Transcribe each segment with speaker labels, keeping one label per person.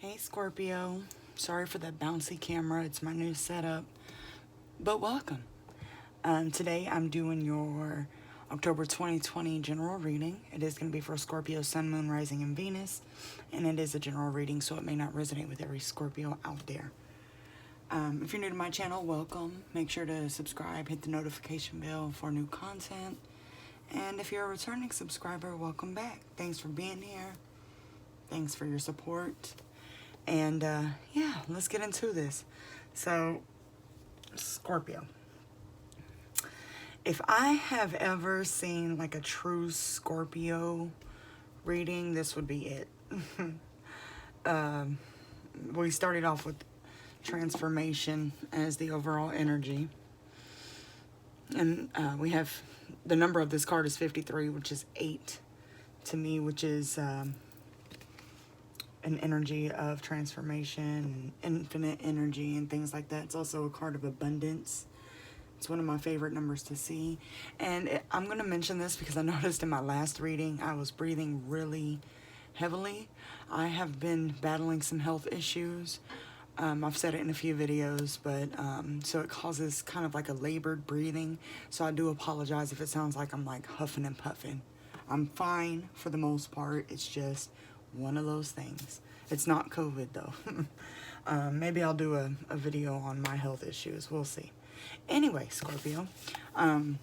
Speaker 1: Hey Scorpio, sorry for that bouncy camera, it's my new setup, but welcome. Today I'm doing your October 2020 general reading. It is going to be for Scorpio, Sun, Moon, Rising, and Venus, and it is a general reading, so it may not resonate with every Scorpio out there. If you're new to my channel, welcome. Make sure to subscribe, hit the notification bell for new content, and if you're a returning subscriber, welcome back. Thanks for being here. Thanks for your support. And yeah, let's get into this. So, Scorpio. If I have ever seen like a true Scorpio reading, this would be it. We started off with transformation as the overall energy. And we have, the number of this card is 53, which is 8 to me, which is an energy of transformation and infinite energy and things like that. It's also a card of abundance. It's one of my favorite numbers to see. And I'm going to mention this because I noticed in my last reading I was breathing really heavily. I have been battling some health issues. I've said it in a few videos, but so it causes kind of like a labored breathing. So I do apologize if it sounds like I'm like huffing and puffing. I'm fine for the most part. It's just one of those things. It's not COVID though. Maybe I'll do a video on my health issues. We'll see. Anyway, Scorpio, I'm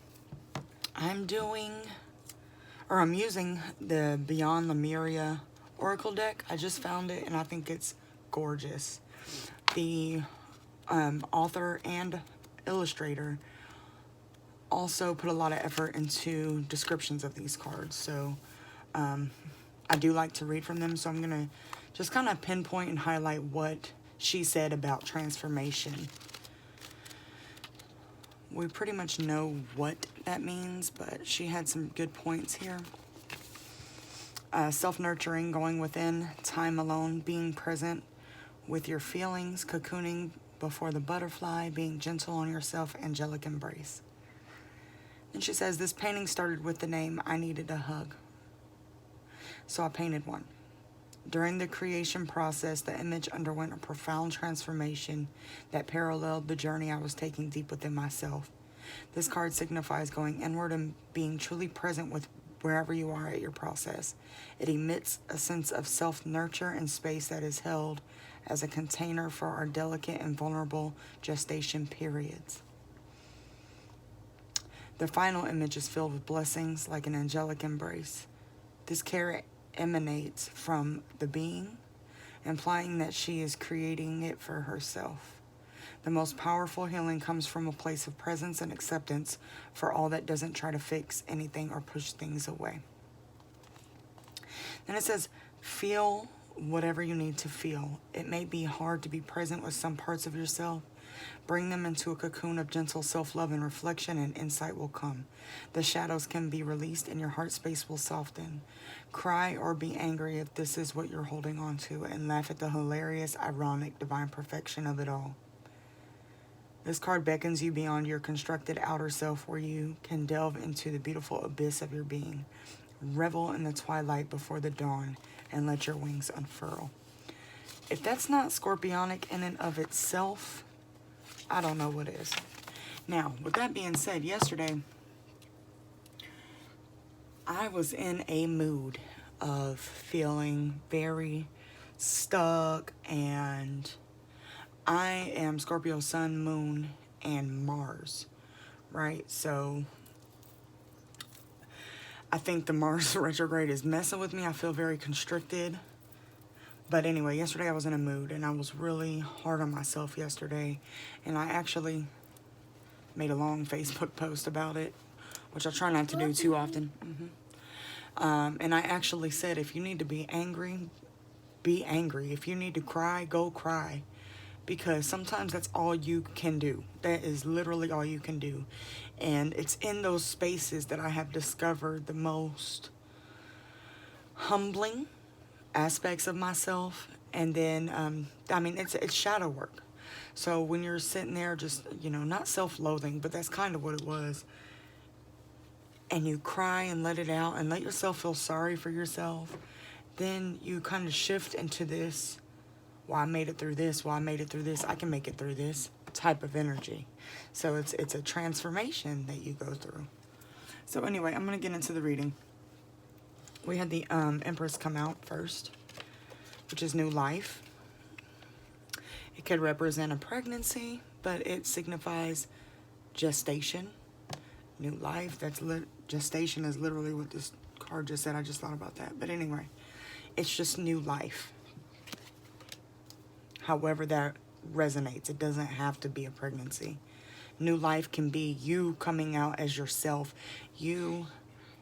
Speaker 1: using the Beyond Lemuria Oracle deck. I just found it and I think it's gorgeous. The author and illustrator also put a lot of effort into descriptions of these cards. So I do like to read from them, so I'm going to just kind of pinpoint and highlight what she said about transformation. We pretty much know what that means, but she had some good points here. Self-nurturing, going within, time alone, being present with your feelings, cocooning before the butterfly, being gentle on yourself, angelic embrace. And she says, this painting started with the name, I needed a hug. So I painted one. During the creation process, the image underwent a profound transformation that paralleled the journey I was taking deep within myself. This card signifies going inward and being truly present with wherever you are at your process. It emits a sense of self-nurture and space that is held as a container for our delicate and vulnerable gestation periods. The final image is filled with blessings like an angelic embrace. This care emanates from the being, implying that she is creating it for herself. The most powerful healing comes from a place of presence and acceptance for all that doesn't try to fix anything or push things away. Then it says, feel whatever you need to feel. It may be hard to be present with some parts of yourself. Bring them into a cocoon of gentle self-love and reflection, and insight will come. The shadows can be released and your heart space will soften. Cry or be angry if this is what you're holding on to, and laugh at the hilarious, ironic, divine perfection of it all. This card beckons you beyond your constructed outer self, where you can delve into the beautiful abyss of your being. Revel in the twilight before the dawn and let your wings unfurl. If that's not scorpionic in and of itself, I don't know what is. Now, with that being said, yesterday, I was in a mood of feeling very stuck, and I am Scorpio, Sun, Moon, and Mars, right? So I think the Mars retrograde is messing with me. I feel very constricted. But anyway, yesterday I was in a mood, and I was really hard on myself yesterday. And I actually made a long Facebook post about it, which I try not to do too often. And I actually said, if you need to be angry, be angry. If you need to cry, go cry. Because sometimes that's all you can do. That is literally all you can do. And it's in those spaces that I have discovered the most humbling aspects of myself. And then, I mean, it's shadow work. So when you're sitting there just, you know, not self-loathing, but that's kind of what it was. And you cry and let it out and let yourself feel sorry for yourself. Then you kind of shift into this well, I made it through this. Well, I made it through this. I can make it through this type of energy. So it's a transformation that you go through. So anyway, I'm going to get into the reading. We had the Empress come out first, which is new life. It could represent a pregnancy, but it signifies gestation, new life. Gestation is literally what this card just said. I just thought about that. But anyway, it's just new life. However that resonates. It doesn't have to be a pregnancy. New life can be you coming out as yourself, you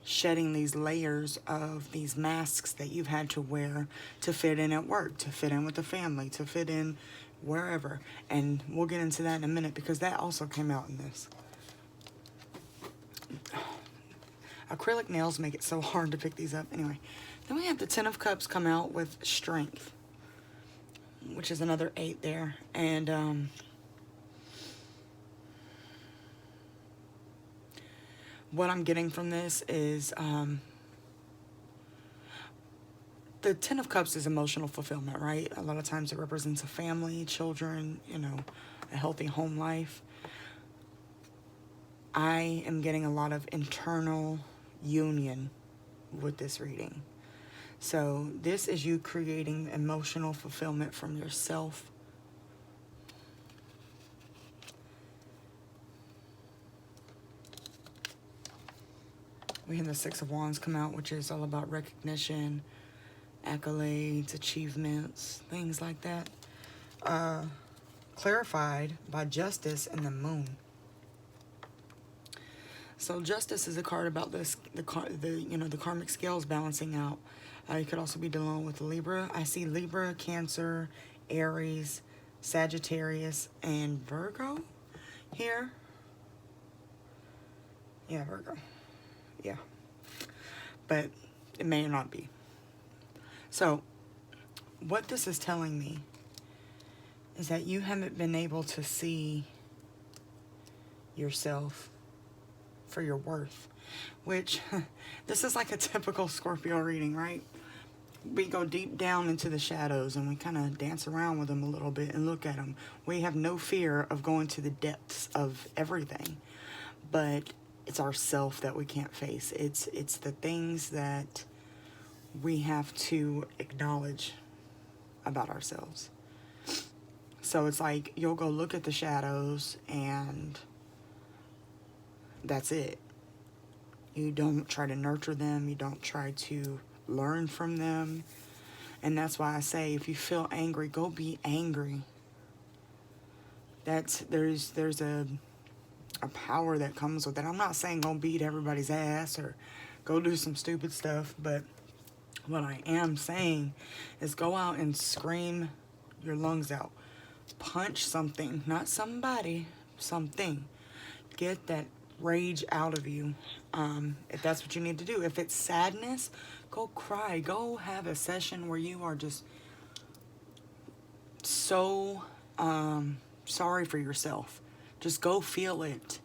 Speaker 1: shedding these layers of these masks that you've had to wear to fit in at work, to fit in with the family, to fit in wherever. And we'll get into that in a minute because that also came out in this. Acrylic nails make it so hard to pick these up. Anyway, then we have the Ten of Cups come out with strength, which is another 8 there. And what I'm getting from this is the Ten of Cups is emotional fulfillment, right? A lot of times it represents a family, children, you know, a healthy home life. I am getting a lot of internal union with this reading. So this is you creating emotional fulfillment from yourself. We have the Six of Wands come out, which is all about recognition, accolades, achievements, things like that. Clarified by Justice and the Moon. So Justice is a card about this, the karmic scales balancing out. You could also be dealing with Libra. I see Libra, Cancer, Aries, Sagittarius, and Virgo here. Yeah, Virgo. Yeah. But it may not be. So what this is telling me is that you haven't been able to see yourself for your worth, which this is like a typical Scorpio reading, right? We go deep down into the shadows and we kind of dance around with them a little bit and look at them. We have no fear of going to the depths of everything, but it's ourself that we can't face. It's the things that we have to acknowledge about ourselves. So it's like you'll go look at the shadows and that's it. You don't try to nurture them. You don't try to learn from them. And that's why I say if you feel angry, go be angry. There's a power that comes with it. I'm not saying go beat everybody's ass or go do some stupid stuff, but what I am saying is go out and scream your lungs out. Punch something, not somebody, something. Get that rage out of you, if that's what you need to do. If it's sadness, go cry. Go have a session where you are just so sorry for yourself. Just go feel it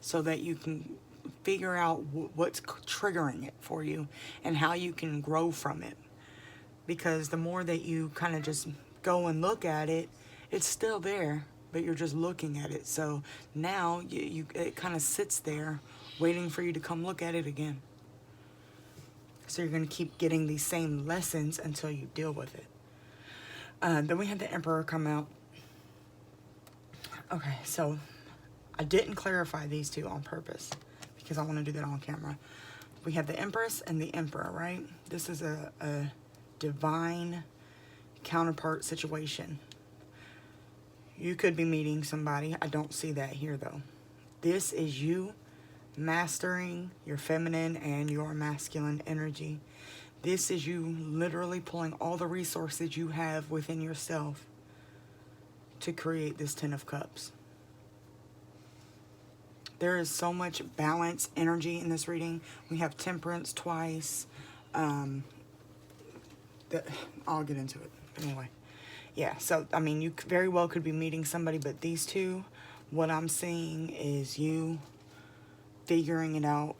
Speaker 1: so that you can figure out what's triggering it for you and how you can grow from it. Because the more that you kind of just go and look at it, it's still there, but you're just looking at it. So now it kind of sits there waiting for you to come look at it again. So you're going to keep getting these same lessons until you deal with it. Then we had the Emperor come out. Okay, so I didn't clarify these two on purpose because I want to do that on camera. We have the Empress and the Emperor, right? This is a divine counterpart situation. You could be meeting somebody. I don't see that here, though. This is you mastering your feminine and your masculine energy. This is you literally pulling all the resources you have within yourself to create this Ten of Cups. There is so much balance, energy in this reading. We have Temperance twice. I'll get into it. Anyway. Yeah, so, I mean, you very well could be meeting somebody, but these two, what I'm seeing is you figuring it out,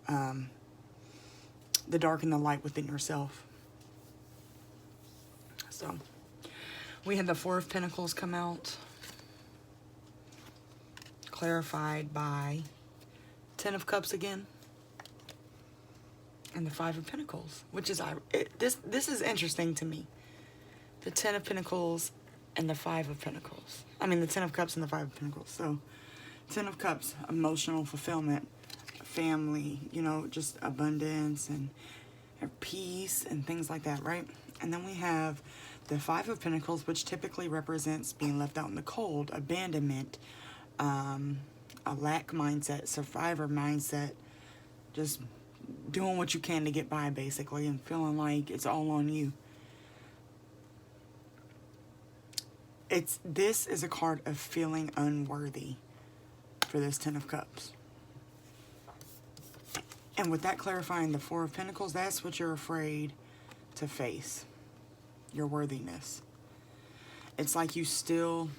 Speaker 1: the dark and the light within yourself. So, We had the Four of Pentacles come out, clarified by Ten of Cups again, and the Five of Pentacles, which is this is interesting to me. The Ten of Pentacles and the Five of Pentacles. I mean, the Ten of Cups and the Five of Pentacles. So, Ten of Cups, emotional fulfillment, family, you know, just abundance and peace and things like that, right? And then we have the Five of Pentacles, which typically represents being left out in the cold, abandonment, a lack mindset, survivor mindset, just doing what you can to get by, basically, and feeling like it's all on you. This is a card of feeling unworthy for this Ten of Cups. And with that clarifying the Four of Pentacles, that's what you're afraid to face. Your worthiness. It's like you still,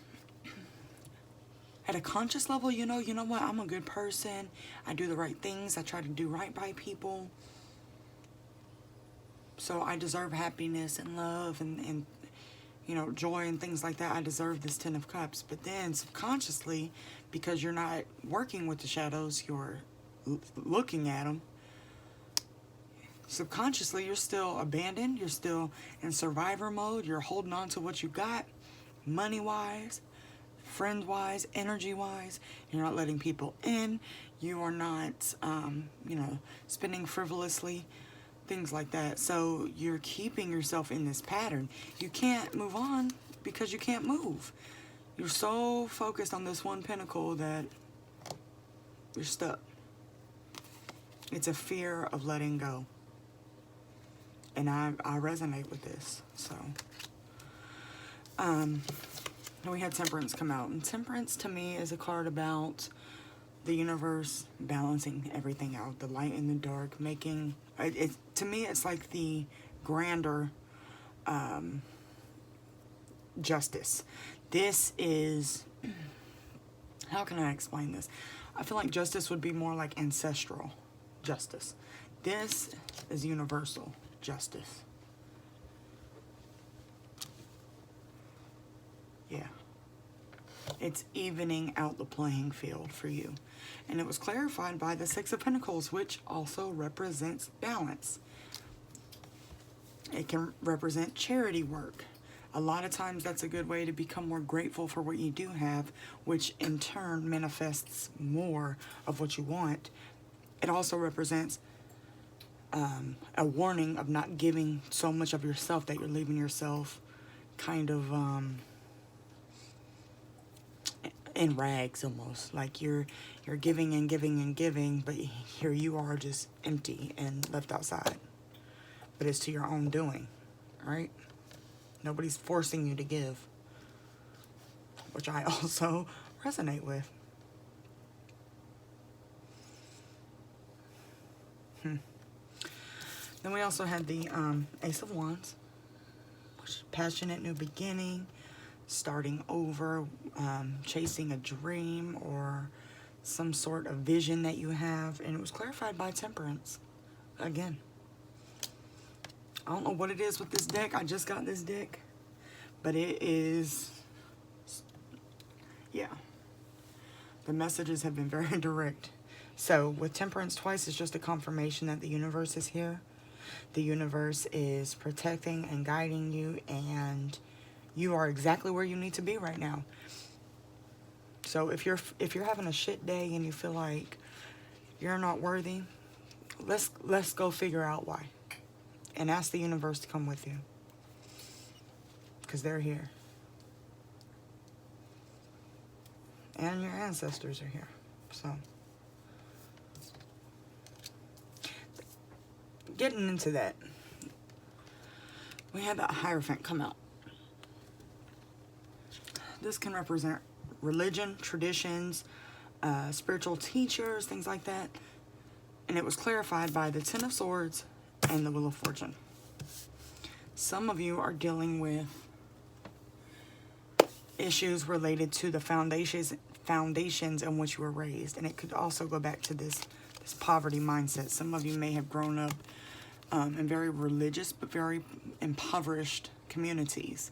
Speaker 1: at a conscious level, you know what, I'm a good person. I do the right things. I try to do right by people. So I deserve happiness and love and you know, joy and things like that. I deserve this Ten of Cups. But then subconsciously, because you're not working with the shadows, you're looking at them. Subconsciously, you're still abandoned. You're still in survivor mode. You're holding on to what you got, money-wise, friend-wise, energy-wise. You're not letting people in. You are not, you know, spending frivolously, things like that. So you're keeping yourself in this pattern. You can't move on because you can't move. You're so focused on this one pentacle that you're stuck. It's a fear of letting go. And I resonate with this. So, we had Temperance come out. And Temperance, to me, is a card about the universe balancing everything out. The light and the dark, making... to me, it's like the grander justice. This is... How can I explain this? I feel like justice would be more like ancestral justice. This is universal justice. Yeah. It's evening out the playing field for you. And it was clarified by the Six of Pentacles, which also represents balance. It can represent charity work. A lot of times that's a good way to become more grateful for what you do have, which in turn manifests more of what you want. It also represents a warning of not giving so much of yourself that you're leaving yourself kind of in rags almost. Like you're giving and giving and giving, but here you are just empty and left outside. But it's to your own doing, right? Nobody's forcing you to give, which I also resonate with. Then we also had the Ace of Wands, which is passionate new beginning, starting over, chasing a dream or some sort of vision that you have. And it was clarified by Temperance. Again, I don't know what it is with this deck. I just got this deck. But it is, yeah. The messages have been very direct. So with Temperance twice, it's just a confirmation that the universe is here. The universe is protecting and guiding you, and you are exactly where you need to be right now. So if you're having a shit day and you feel like you're not worthy, let's go figure out why. And ask the universe to come with you. Because they're here. And your ancestors are here. So getting into that, we had that Hierophant come out. This can represent religion, traditions, spiritual teachers, things like that. And it was clarified by the Ten of Swords and the Wheel of Fortune. Some of you are dealing with issues related to the foundations in which you were raised. And it could also go back to this poverty mindset. Some of you may have grown up in very religious but very impoverished communities.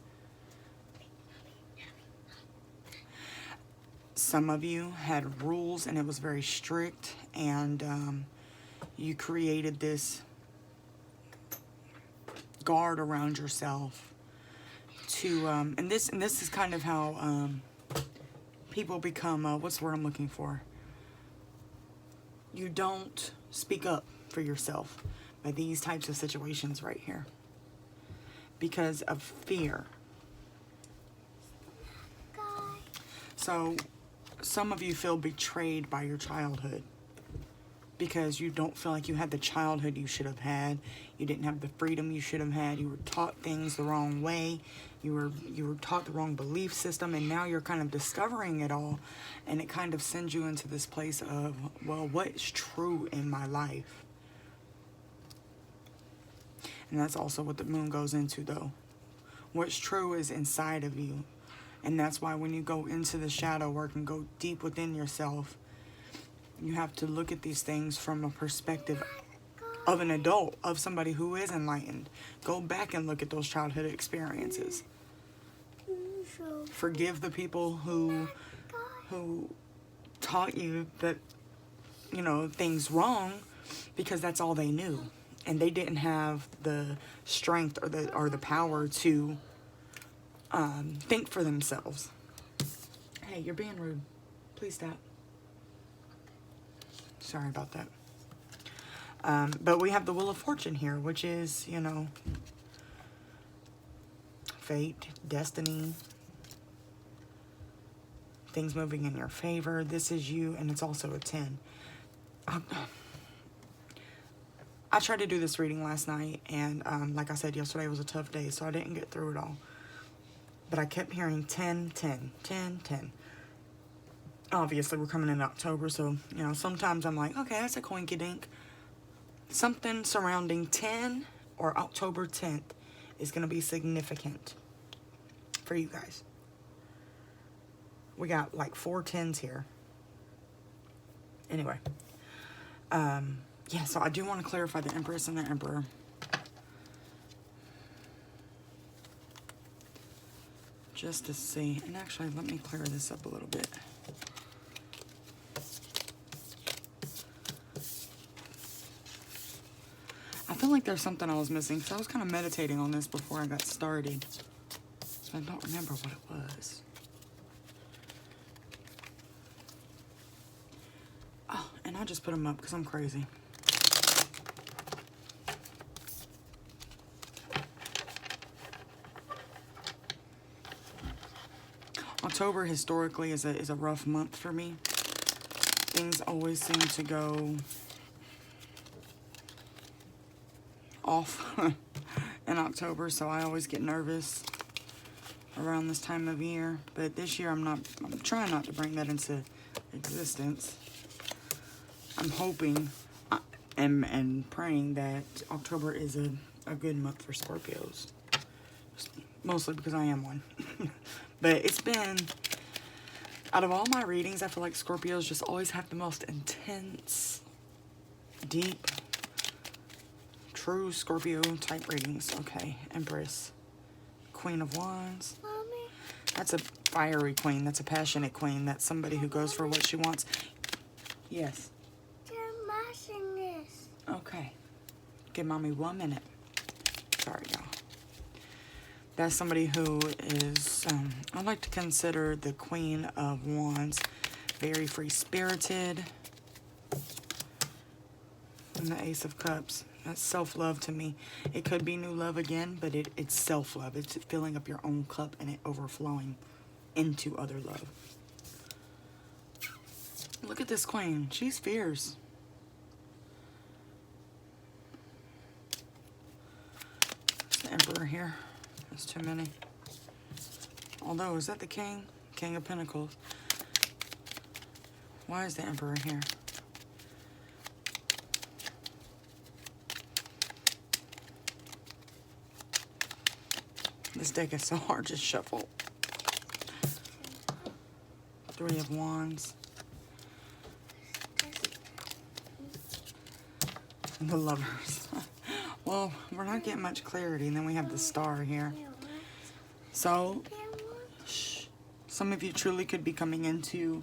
Speaker 1: some of you had rules and it was very strict, and you created this guard around yourself to and this is kind of how people become what's the word I'm looking for? You don't speak up for yourself by these types of situations right here because of fear. So some of you feel betrayed by your childhood because you don't feel like you had the childhood you should have had. You didn't have the freedom you should have had. You were taught things the wrong way. You were taught the wrong belief system, and now you're kind of discovering it all, and it kind of sends you into this place of, well, what is true in my life? And that's also what the moon goes into, though. What's true is inside of you. And that's why when you go into the shadow work and go deep within yourself, you have to look at these things from a perspective of an adult, of somebody who is enlightened. Go back and look at those childhood experiences. Forgive the people who taught you that, you know, things wrong, because that's all they knew. And they didn't have the strength or the power to think for themselves. Hey, you're being rude. Please stop. Sorry about that. But we have the Wheel of Fortune here, which is, you know, fate, destiny, things moving in your favor. This is you, and it's also a 10. I tried to do this reading last night, and like I said, yesterday was a tough day, so I didn't get through it all. But I kept hearing 10, 10, 10, 10. Obviously, we're coming in October, so, you know, sometimes I'm like, okay, that's a coinkydink. Something surrounding 10 or October 10th is going to be significant for you guys. We got like 4 10s here. Anyway. Yeah, so I do want to clarify the Empress and the Emperor. Just to see. And actually, let me clear this up a little bit. I feel like there's something I was missing, because I was kind of meditating on this before I got started. So I don't remember what it was. Oh, and I just put them up because I'm crazy. October historically is a rough month for me. Things always seem to go off in October, so I always get nervous around this time of year. But this year I'm trying not to bring that into existence. I'm hoping and praying that October is a good month for Scorpios. Mostly because I am one. But it's been, out of all my readings, I feel like Scorpios just always have the most intense, deep, true Scorpio type readings. Okay, Empress, Queen of Wands.
Speaker 2: Mommy.
Speaker 1: That's a fiery queen. That's a passionate queen. That's somebody who goes for what she wants. Yes.
Speaker 2: They're mashing this.
Speaker 1: Okay. Give mommy 1 minute. Sorry, y'all. That's somebody who is, I like to consider the Queen of Wands very free-spirited. And the Ace of Cups. That's self-love to me. It could be new love again, but it's self-love. It's filling up your own cup and it overflowing into other love. Look at this queen. She's fierce. There's the Emperor here. There's too many. Although, is that the King? King of Pentacles. Why is the Emperor here? This deck is so hard to shuffle. 3 of Wands. And the Lovers. Well, we're not getting much clarity. And then we have the Star here. So, shh. Some of you truly could be coming into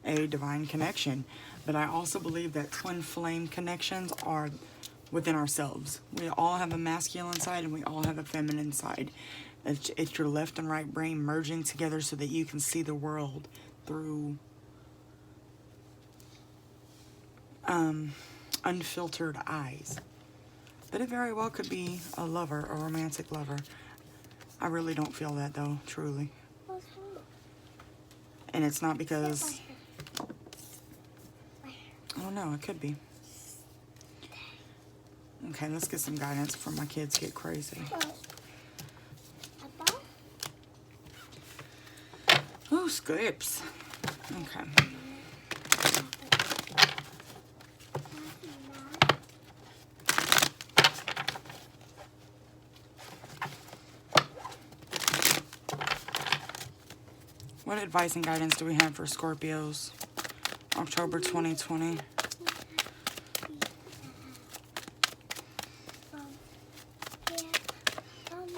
Speaker 1: a divine connection, but I also believe that twin flame connections are within ourselves. We all have a masculine side and we all have a feminine side. It's your left and right brain merging together so that you can see the world through unfiltered eyes. But it very well could be a lover, a romantic lover. I really don't feel that though, truly. And it's not because, I don't know, it could be. Okay, let's get some guidance before my kids get crazy. Ooh, scripts. Okay. What advice and guidance do we have for Scorpios? October 2020.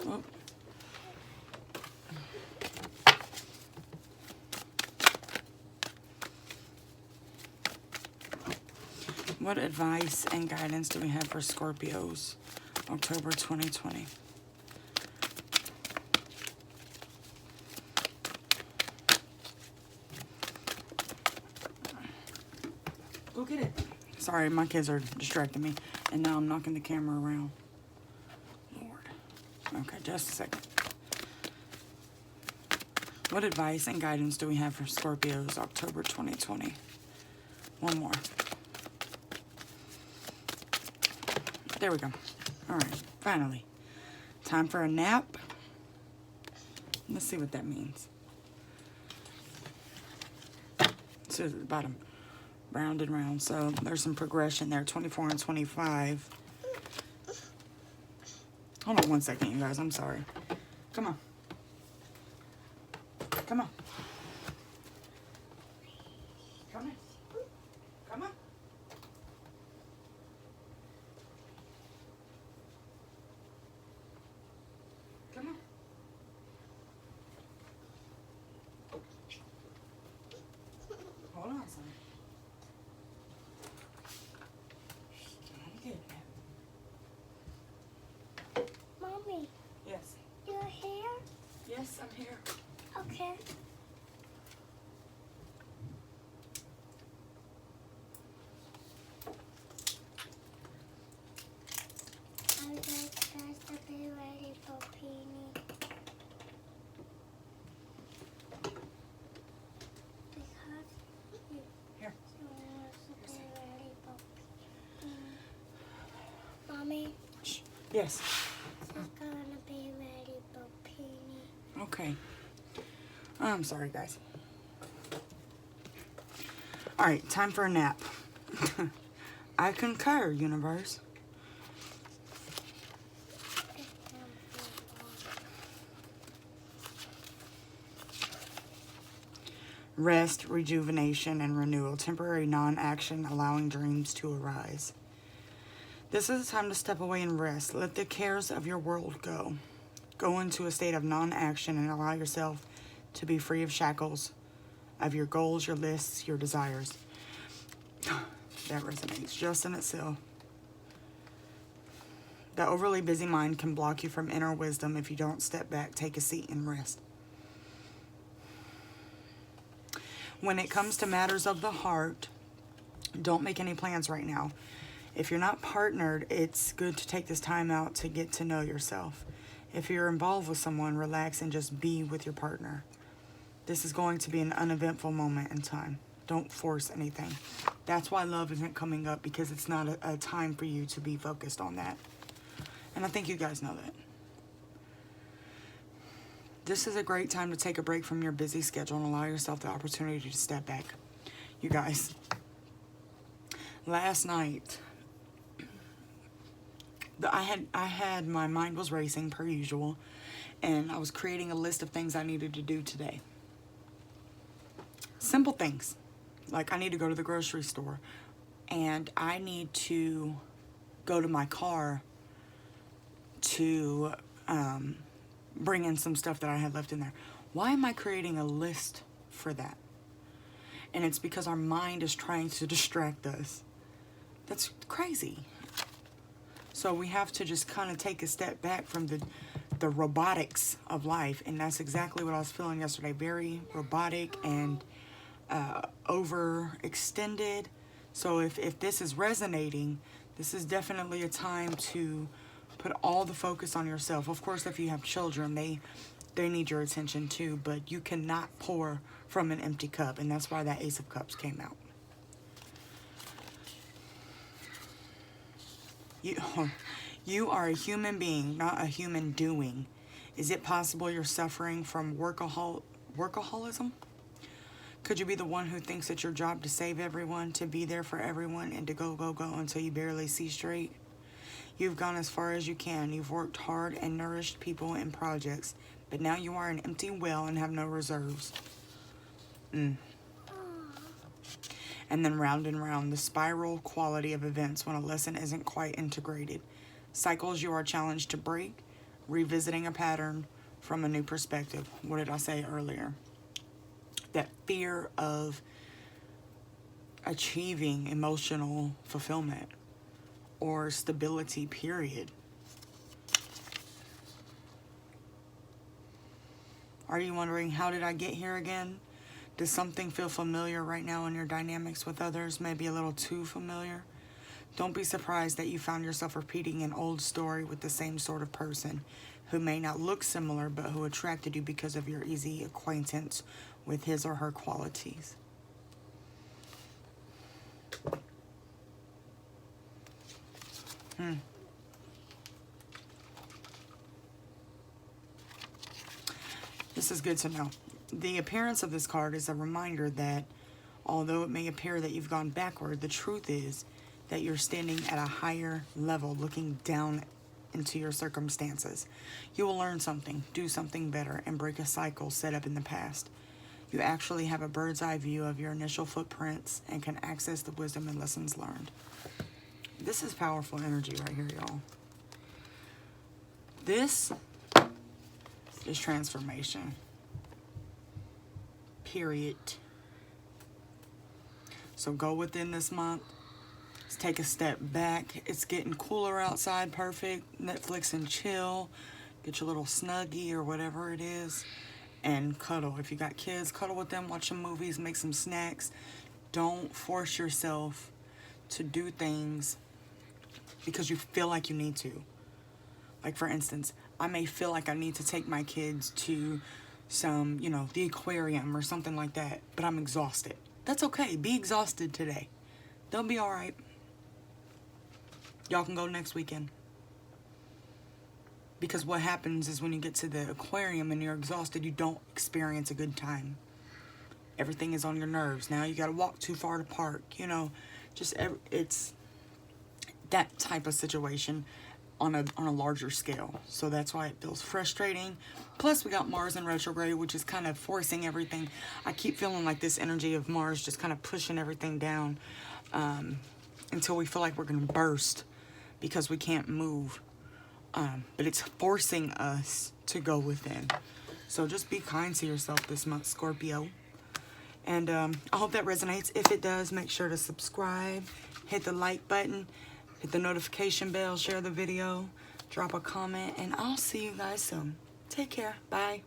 Speaker 1: Oh. What advice and guidance do we have for Scorpios? October 2020. Go get it. Sorry, my kids are distracting me. And now I'm knocking the camera around. Lord. Okay, just a second. What advice and guidance do we have for Scorpios, October 2020? One more. There we go. All right, finally. Time for a nap. Let's see what that means. It says at the bottom. Round and round, so there's some progression there. 24 and 25. Hold on one second, you guys. I'm sorry. Come on. Come on. Come on. Come on. Come on. Hold on, son.
Speaker 2: Mommy,
Speaker 1: Yes.
Speaker 2: you're here?
Speaker 1: Yes, I'm here.
Speaker 2: Okay. I would like guys to be ready for Peony. Because
Speaker 1: Here.
Speaker 2: she wants to be ready for Peony. Mommy,
Speaker 1: Shh. Yes.
Speaker 2: she's gonna be ready for Peony.
Speaker 1: Okay. I'm sorry, guys. All right, time for a nap. I concur, universe. Rest, rejuvenation, and renewal. Temporary non-action, allowing dreams to arise. This is a time to step away and rest. Let the cares of your world go. Go into a state of non-action and allow yourself to be free of shackles of your goals, your lists, your desires. That resonates just in itself. The overly busy mind can block you from inner wisdom if you don't step back, take a seat, and rest. When it comes to matters of the heart, don't make any plans right now. If you're not partnered, it's good to take this time out to get to know yourself. If you're involved with someone, relax and just be with your partner. This is going to be an uneventful moment in time. Don't force anything. That's why love isn't coming up, because it's not a time for you to be focused on that. And I think you guys know that. This is a great time to take a break from your busy schedule and allow yourself the opportunity to step back. You guys, last night, I had my mind was racing per usual, and I was creating a list of things I needed to do today. Simple things, like I need to go to the grocery store, and I need to go to my car to bring in some stuff that I had left in there. Why am I creating a list for that? And it's because our mind is trying to distract us. That's crazy. So we have to just kind of take a step back from the robotics of life. And that's exactly what I was feeling yesterday. Very robotic and overextended. So if this is resonating, this is definitely a time to put all the focus on yourself. Of course, if you have children, they need your attention too, but you cannot pour from an empty cup, and that's why that Ace of Cups came out. You are a human being, not a human doing. Is it possible you're suffering from workaholism? Could you be the one who thinks it's your job to save everyone, to be there for everyone, and to go, go, go until you barely see straight? You've gone as far as you can. You've worked hard and nourished people and projects, but now you are an empty well and have no reserves. And then round and round, the spiral quality of events when a lesson isn't quite integrated. Cycles you are challenged to break, revisiting a pattern from a new perspective. What did I say earlier? That fear of achieving emotional fulfillment or stability, period. Are you wondering, how did I get here again? Does something feel familiar right now in your dynamics with others? Maybe a little too familiar? Don't be surprised that you found yourself repeating an old story with the same sort of person who may not look similar, but who attracted you because of your easy acquaintance with his or her qualities. This is good to know. The appearance of this card is a reminder that although it may appear that you've gone backward, the truth is that you're standing at a higher level, looking down into your circumstances. You will learn something, do something better, and break a cycle set up in the past. You actually have a bird's eye view of your initial footprints and can access the wisdom and lessons learned. This is powerful energy right here, y'all. This is transformation. Period. So go within this month. Let's take a step back. It's getting cooler outside. Perfect. Netflix and chill. Get your little Snuggie or whatever it is. And cuddle. If you got kids, cuddle with them. Watch some movies. Make some snacks. Don't force yourself to do things because you feel like you need to. Like, for instance, I may feel like I need to take my kids to some, the aquarium or something like that, but I'm exhausted. That's okay. Be exhausted today. They'll be all right. Y'all can go next weekend. Because what happens is when you get to the aquarium and you're exhausted, you don't experience a good time. Everything is on your nerves. Now you got to walk too far to park. It's that type of situation on a larger scale. So that's why it feels frustrating. Plus we got Mars in retrograde, which is kind of forcing everything. I keep feeling like this energy of Mars just kind of pushing everything down until we feel like we're going to burst because we can't move. But it's forcing us to go within. So just be kind to yourself this month, Scorpio. And I hope that resonates. If it does, make sure to subscribe, hit the like button, hit the notification bell, share the video, drop a comment, and I'll see you guys soon. Take care. Bye.